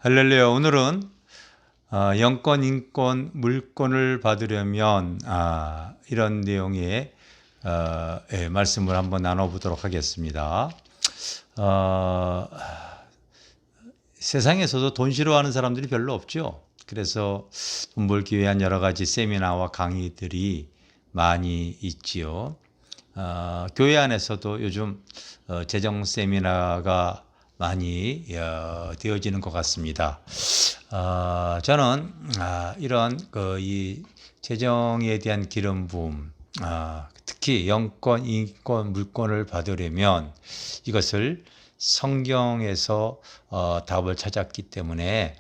할렐루야. 오늘은 영권, 인권, 물권을 받으려면 이런 내용의 말씀을 한번 나눠보도록 하겠습니다. 세상에서도 돈 싫어하는 사람들이 별로 없죠. 그래서 돈 벌기 위한 여러 가지 세미나와 강의들이 많이 있지요. 교회 안에서도 요즘 재정 세미나가 많이 되어지는 것 같습니다. 저는 이런 이 재정에 대한 기름 부음, 특히 영권, 인권, 물권을 받으려면 이것을 성경에서 답을 찾았기 때문에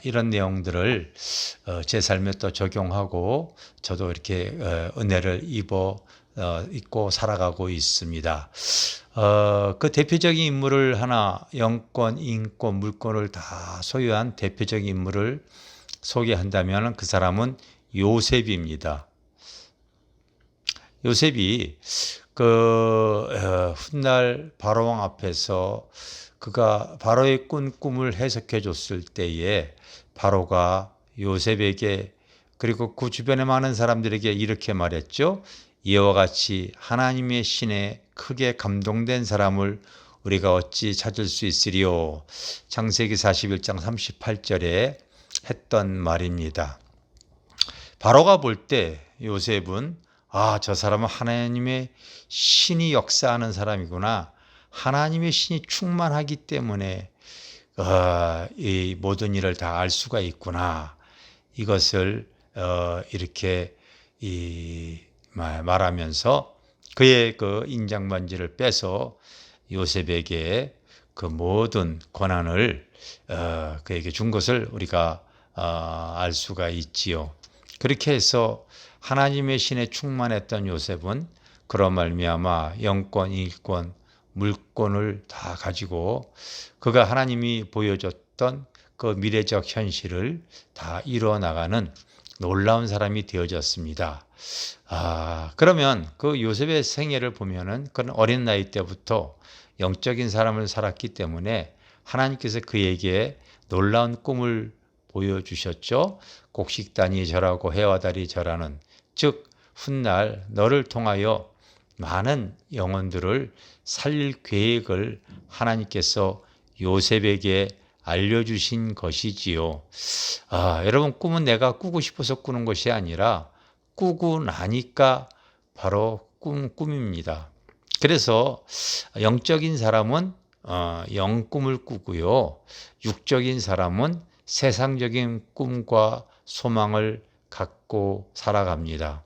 이런 내용들을 제 삶에 또 적용하고 저도 이렇게 은혜를 입고 살아가고 있습니다. 그 대표적인 인물을 하나, 영권, 인권, 물권을 다 소유한 대표적인 인물을 소개한다면 그 사람은 요셉입니다. 요셉이 훗날 바로왕 앞에서 그가 바로의 꿈을 해석해 줬을 때에 바로가 요셉에게 그리고 그 주변에 많은 사람들에게 이렇게 말했죠. 이와 같이 하나님의 신에 크게 감동된 사람을 우리가 어찌 찾을 수 있으리요. 창세기 41장 38절에 했던 말입니다. 바로가 볼 때 요셉은 저 사람은 하나님의 신이 역사하는 사람이구나. 하나님의 신이 충만하기 때문에 이 모든 일을 다 알 수가 있구나. 이것을 이렇게 말하면서 그의 그 인장반지를 빼서 요셉에게 그 모든 권한을 그에게 준 것을 우리가 알 수가 있지요. 그렇게 해서 하나님의 신에 충만했던 요셉은 그런 말미암아 영권, 인권, 물권을 다 가지고 그가 하나님이 보여줬던 그 미래적 현실을 다 이루어 나가는 놀라운 사람이 되어졌습니다. 그러면 그 요셉의 생애를 보면은 그는 어린 나이 때부터 영적인 사람을 살았기 때문에 하나님께서 그에게 놀라운 꿈을 보여주셨죠. 곡식단이 절하고 해와 달이 절하는, 즉 훗날 너를 통하여 많은 영혼들을 살릴 계획을 하나님께서 요셉에게 알려주신 것이지요. 여러분, 꿈은 내가 꾸고 싶어서 꾸는 것이 아니라 꾸고 나니까 바로 꿈입니다. 그래서 영적인 사람은 영꿈을 꾸고요. 육적인 사람은 세상적인 꿈과 소망을 갖고 살아갑니다.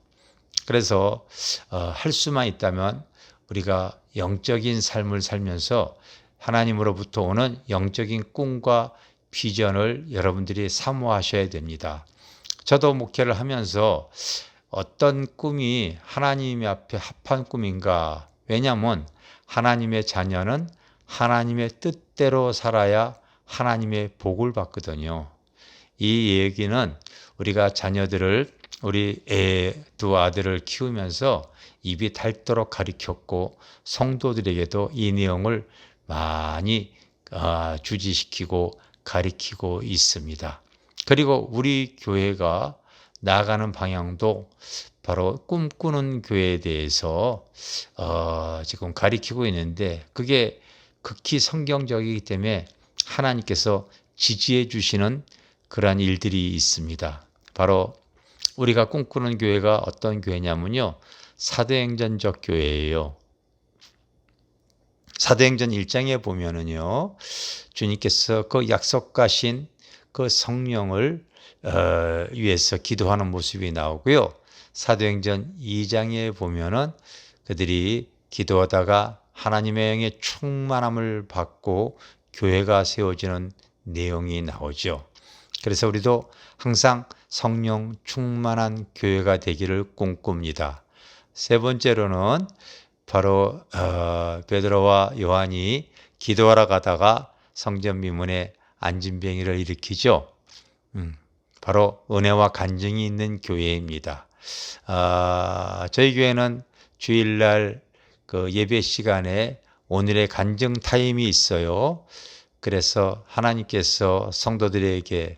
그래서 할 수만 있다면 우리가 영적인 삶을 살면서 하나님으로부터 오는 영적인 꿈과 비전을 여러분들이 사모하셔야 됩니다. 저도 목회를 하면서 어떤 꿈이 하나님 앞에 합한 꿈인가? 왜냐하면 하나님의 자녀는 하나님의 뜻대로 살아야 하나님의 복을 받거든요. 이 얘기는 우리가 자녀들을 우리 두 아들을 키우면서 입이 닳도록 가르쳤고 성도들에게도 이 내용을 많이 주지시키고 가르치고 있습니다. 그리고 우리 교회가 나아가는 방향도 바로 꿈꾸는 교회에 대해서 지금 가르치고 있는데 그게 극히 성경적이기 때문에 하나님께서 지지해 주시는 그러한 일들이 있습니다. 바로 우리가 꿈꾸는 교회가 어떤 교회냐면요. 사도행전적 교회예요. 사도행전 1장에 보면은요. 주님께서 그 약속하신 그 성령을 위해서 기도하는 모습이 나오고요. 사도행전 2장에 보면은 그들이 기도하다가 하나님의 영의 충만함을 받고 교회가 세워지는 내용이 나오죠. 그래서 우리도 항상 성령 충만한 교회가 되기를 꿈꿉니다. 세 번째로는 바로 베드로와 요한이 기도하러 가다가 성전 미문에 안진뱅이를 일으키죠. 바로 은혜와 간증이 있는 교회입니다. 저희 교회는 주일날 그 예배 시간에 오늘의 간증 타임이 있어요. 그래서 하나님께서 성도들에게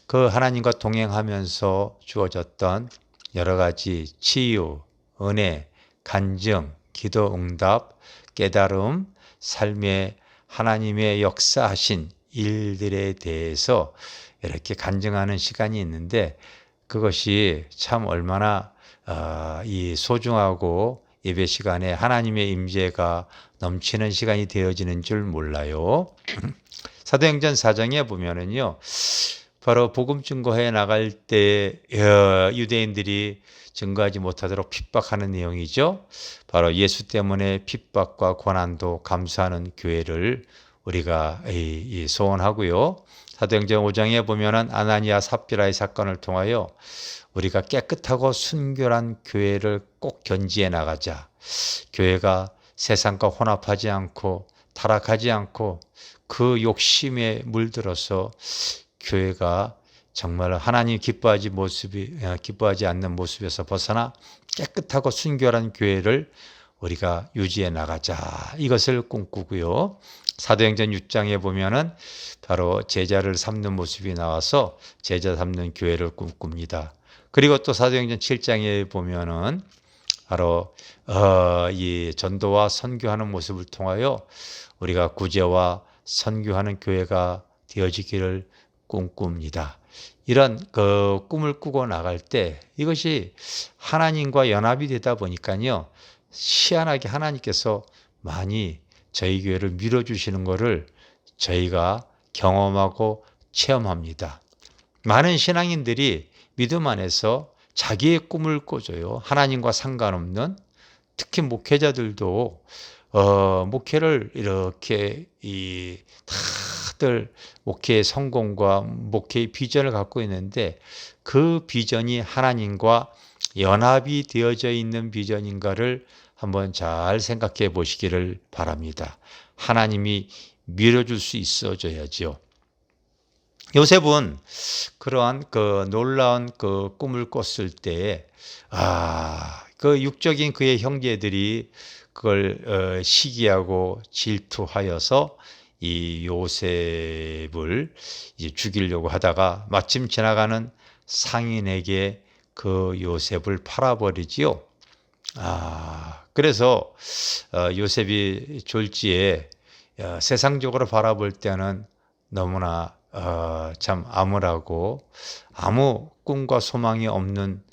그 하나님과 동행하면서 주어졌던 여러 가지 치유, 은혜, 간증, 기도 응답, 깨달음, 삶의 하나님의 역사하신 일들에 대해서 이렇게 간증하는 시간이 있는데, 그것이 참 얼마나 이 소중하고 예배 시간에 하나님의 임재가 넘치는 시간이 되어지는 줄 몰라요. 사도행전 4장에 보면은요, 바로 복음 증거해 나갈 때 유대인들이 증거하지 못하도록 핍박하는 내용이죠. 바로 예수 때문에 핍박과 고난도 감수하는 교회를 우리가 소원하고요. 사도행전 5장에 보면은 아나니아 삽비라의 사건을 통하여 우리가 깨끗하고 순결한 교회를 꼭 견지해 나가자. 교회가 세상과 혼합하지 않고 타락하지 않고 그 욕심에 물들어서 교회가 정말 하나님 기뻐하지 않는 모습에서 벗어나 깨끗하고 순결한 교회를 우리가 유지해 나가자. 이것을 꿈꾸고요. 사도행전 6장에 보면은 바로 제자를 삼는 모습이 나와서 제자 삼는 교회를 꿈꿉니다. 그리고 또 사도행전 7장에 보면은 바로 이 전도와 선교하는 모습을 통하여 우리가 구제와 선교하는 교회가 되어지기를 꿈꿉니다. 이런 그 꿈을 꾸고 나갈 때 이것이 하나님과 연합이 되다 보니까요, 희한하게 하나님께서 많이 저희 교회를 밀어주시는 것을 저희가 경험하고 체험합니다. 많은 신앙인들이 믿음 안에서 자기의 꿈을 꿔줘요. 하나님과 상관없는, 특히 목회자들도 목회를 이렇게 다들 목회의 성공과 목회의 비전을 갖고 있는데, 그 비전이 하나님과 연합이 되어져 있는 비전인가를 한번 잘 생각해 보시기를 바랍니다. 하나님이 밀어줄 수 있어져야지요. 요셉은 그러한 그 놀라운 그 꿈을 꿨을 때에 그 육적인 그의 형제들이 그걸 시기하고 질투하여서 이 요셉을 이제 죽이려고 하다가 마침 지나가는 상인에게 그 요셉을 팔아버리지요. 그래서 요셉이 졸지에 세상적으로 바라볼 때는 너무나 참 암울하고 아무 꿈과 소망이 없는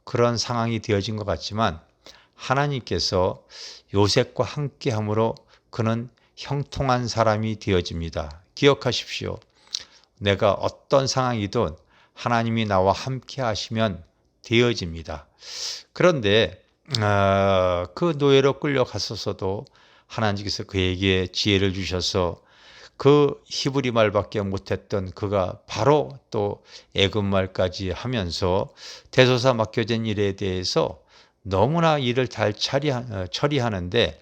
그런 상황이 되어진 것 같지만, 하나님께서 요셉과 함께함으로 그는 형통한 사람이 되어집니다. 기억하십시오. 내가 어떤 상황이든 하나님이 나와 함께 하시면 되어집니다. 그런데 그 노예로 끌려갔었어도 하나님께서 그에게 지혜를 주셔서 그 히브리 말밖에 못했던 그가 바로 또 애굽 말까지 하면서 대소사 맡겨진 일에 대해서 너무나 일을 잘 처리하는데,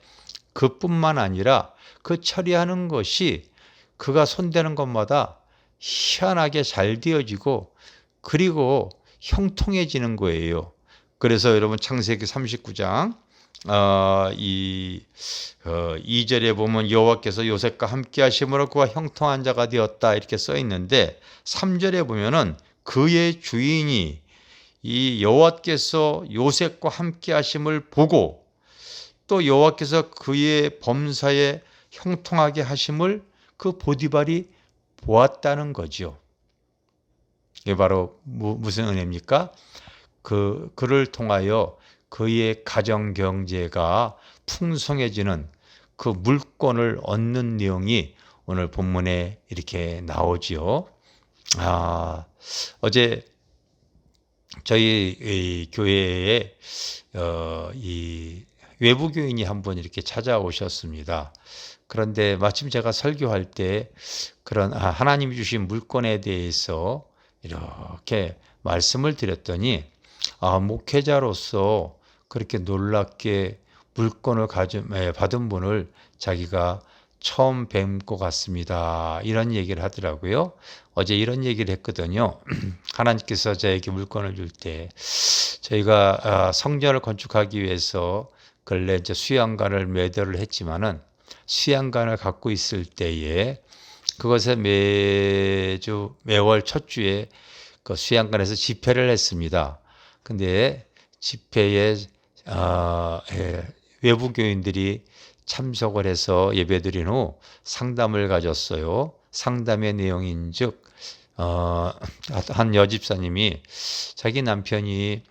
그뿐만 아니라 그 처리하는 것이 그가 손대는 것마다 희한하게 잘 되어지고 그리고 형통해지는 거예요. 그래서 여러분 창세기 39장 2절에 보면 여호와께서 요셉과 함께 하심으로 그가 형통한 자가 되었다 이렇게 써 있는데, 3절에 보면은 그의 주인이 이 여호와께서 요셉과 함께 하심을 보고 또 여호와께서 그의 범사에 형통하게 하심을 그 보디발이 보았다는 거죠. 이게 바로 무슨 은혜입니까? 그를 통하여 그의 가정 경제가 풍성해지는 그 물건을 얻는 내용이 오늘 본문에 이렇게 나오지요. 어제 저희 교회에 이 외부 교인이 한번 이렇게 찾아오셨습니다. 그런데 마침 제가 설교할 때 그런 하나님이 주신 물건에 대해서 이렇게 말씀을 드렸더니, 목회자로서 그렇게 놀랍게 물건을 받은 분을 자기가 처음 뵌 것 같습니다. 이런 얘기를 하더라고요. 어제 이런 얘기를 했거든요. 하나님께서 저에게 물건을 줄 때 저희가 성전을 건축하기 위해서 근래 이제 수양관을 매도를 했지만은 수양관을 갖고 있을 때에 그것에 매월 첫 주에 그 수양관에서 집회를 했습니다. 근데 집회에 외부 교인들이 참석을 해서 예배드린 후 상담을 가졌어요. 상담의 내용인즉 한 여집사님이 자기 남편이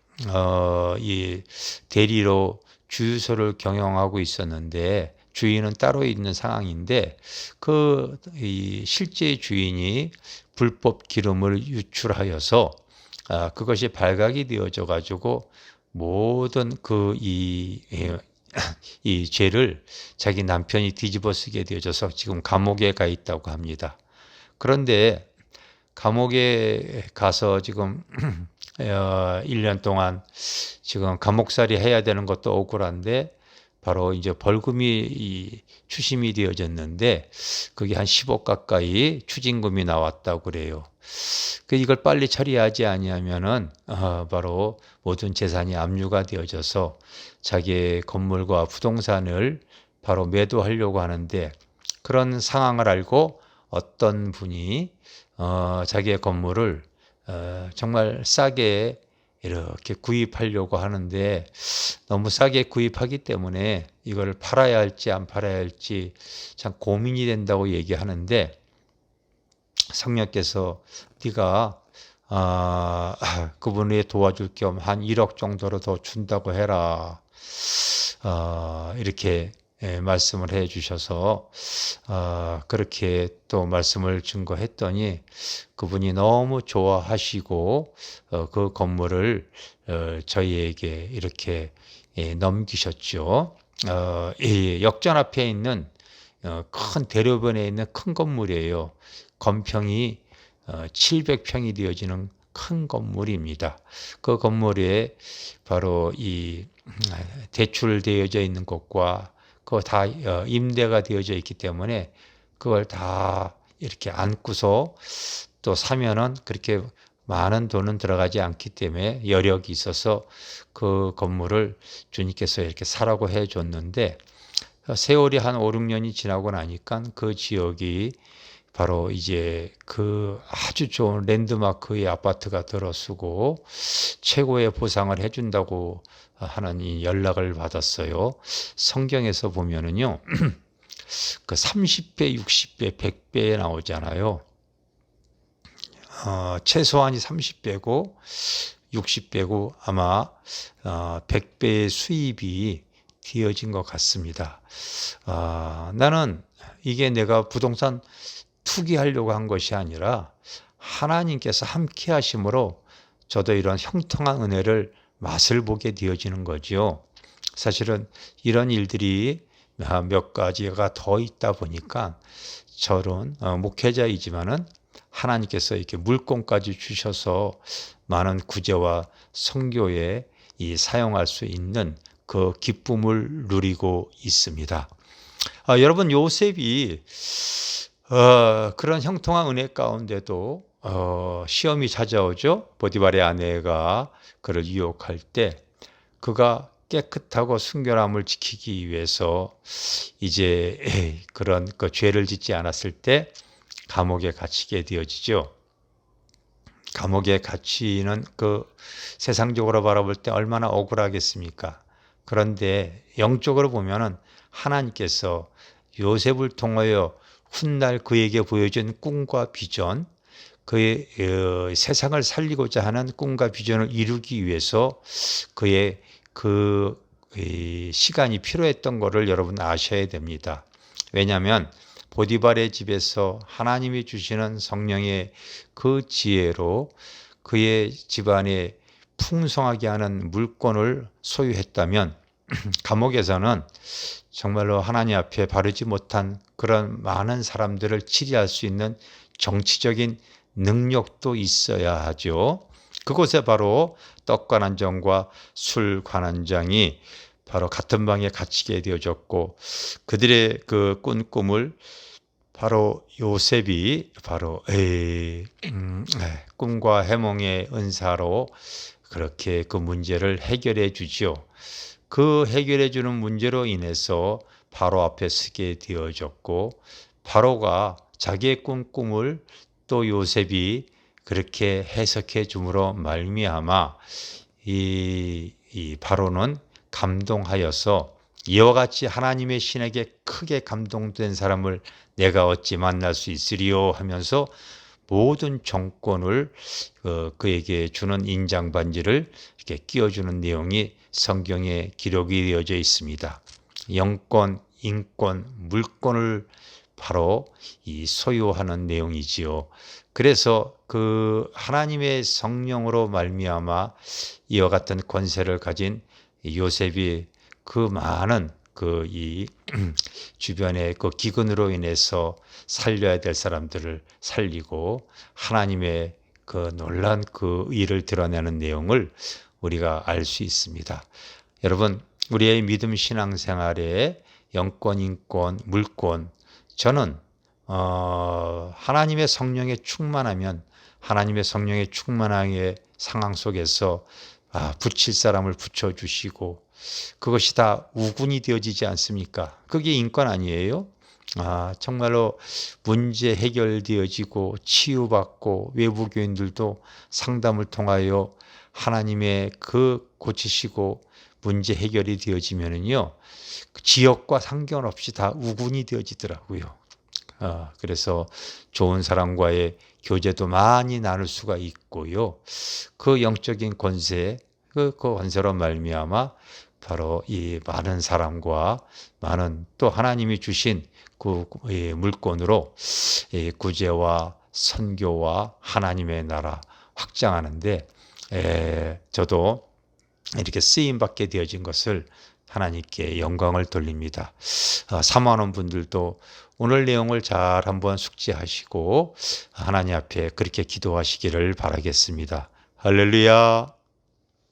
이 대리로 주유소를 경영하고 있었는데 주인은 따로 있는 상황인데 이 실제 주인이 불법 기름을 유출하여서 그것이 발각이 되어져 가지고 모든 이 죄를 자기 남편이 뒤집어 쓰게 되어져서 지금 감옥에 가 있다고 합니다. 그런데 감옥에 가서 지금 1년 동안 지금 감옥살이 해야 되는 것도 억울한데 바로 이제 벌금이 추심이 되어졌는데 그게 한 10억 가까이 추징금이 나왔다고 그래요. 이걸 빨리 처리하지 아니하면은 바로 모든 재산이 압류가 되어져서 자기의 건물과 부동산을 바로 매도하려고 하는데 그런 상황을 알고 어떤 분이 자기의 건물을 정말 싸게 이렇게 구입하려고 하는데 너무 싸게 구입하기 때문에 이걸 팔아야 할지 안 팔아야 할지 참 고민이 된다고 얘기하는데 성령께서 네가 그분이 도와줄 겸 한 1억 정도로 더 준다고 해라. 이렇게 말씀을 해 주셔서 그렇게 또 말씀을 증거했더니 그분이 너무 좋아하시고 그 건물을 저희에게 이렇게 넘기셨죠. 이 역전 앞에 있는 큰 대로변에 있는 큰 건물이에요. 건평이 700평이 되어지는 큰 건물입니다. 그 건물에 바로 이 대출되어져 있는 것과 그거 다 임대가 되어져 있기 때문에 그걸 다 이렇게 안고서 또 사면은 그렇게 많은 돈은 들어가지 않기 때문에 여력이 있어서 그 건물을 주님께서 이렇게 사라고 해 줬는데 세월이 한 5, 6년이 지나고 나니까 그 지역이 바로 이제 그 아주 좋은 랜드마크의 아파트가 들어서고 최고의 보상을 해준다고 하는 이 연락을 받았어요. 성경에서 보면은요, 그 30배, 60배, 100배에 나오잖아요. 최소한이 30배고 60배고 아마 100배의 수입이 되어진 것 같습니다. 나는 이게 내가 부동산 투기하려고 한 것이 아니라 하나님께서 함께 하심으로 저도 이런 형통한 은혜를 맛을 보게 되어지는 거죠. 사실은 이런 일들이 몇 가지가 더 있다 보니까 저는 목회자이지만은 하나님께서 이렇게 물건까지 주셔서 많은 구제와 선교에 사용할 수 있는 그 기쁨을 누리고 있습니다. 여러분 요셉이 그런 형통한 은혜 가운데도 시험이 찾아오죠. 보디발의 아내가 그를 유혹할 때 그가 깨끗하고 순결함을 지키기 위해서 이제 그런 그 죄를 짓지 않았을 때 감옥에 갇히게 되어지죠. 감옥에 갇히는 그 세상적으로 바라볼 때 얼마나 억울하겠습니까? 그런데 영적으로 보면은 하나님께서 요셉을 통하여 훗날 그에게 보여준 꿈과 비전, 그의 세상을 살리고자 하는 꿈과 비전을 이루기 위해서 그의 그 시간이 필요했던 것을 여러분 아셔야 됩니다. 왜냐하면 보디발의 집에서 하나님이 주시는 성령의 그 지혜로 그의 집안에 풍성하게 하는 물건을 소유했다면 감옥에서는 정말로 하나님 앞에 바르지 못한 그런 많은 사람들을 치리할 수 있는 정치적인 능력도 있어야 하죠. 그곳에 바로 떡관한장과 술관한장이 바로 같은 방에 갇히게 되어졌고 그들의 그 꾼 꿈을 바로 요셉이 바로 꿈과 해몽의 은사로 그렇게 그 문제를 해결해 주죠. 그 해결해 주는 문제로 인해서 바로 앞에 서게 되어졌고 바로가 자기의 꿈을 또 요셉이 그렇게 해석해 줌으로 말미암아 이 바로는 감동하여서 이와 같이 하나님의 신에게 크게 감동된 사람을 내가 어찌 만날 수 있으리요 하면서 모든 정권을 그에게 주는 인장 반지를 이렇게 끼워주는 내용이 성경에 기록이 되어져 있습니다. 영권, 인권, 물권을 바로 이 소유하는 내용이지요. 그래서 그 하나님의 성령으로 말미암아 이와 같은 권세를 가진 요셉이 그 많은 그 이 주변의 그 기근으로 인해서 살려야 될 사람들을 살리고 하나님의 그 놀란 그 일을 드러내는 내용을 우리가 알 수 있습니다. 여러분, 우리의 믿음 신앙생활에 영권, 인권, 물권, 저는 하나님의 성령에 충만하면 하나님의 성령의 충만함의 상황 속에서 붙일 사람을 붙여주시고 그것이 다 우군이 되어지지 않습니까? 그게 인권 아니에요? 정말로 문제 해결되어지고 치유받고 외부 교인들도 상담을 통하여 하나님의 그 고치시고 문제 해결이 되어지면은요, 지역과 상관없이 다 우군이 되어지더라고요. 그래서 좋은 사람과의 교제도 많이 나눌 수가 있고요. 그 영적인 권세, 그 권세로 말미암아 바로 이 많은 사람과 많은 또 하나님이 주신 그 물권으로 구제와 선교와 하나님의 나라 확장하는데 저도 이렇게 쓰임받게 되어진 것을 하나님께 영광을 돌립니다. 사모하는 분들도 오늘 내용을 잘 한번 숙지하시고 하나님 앞에 그렇게 기도하시기를 바라겠습니다. 할렐루야.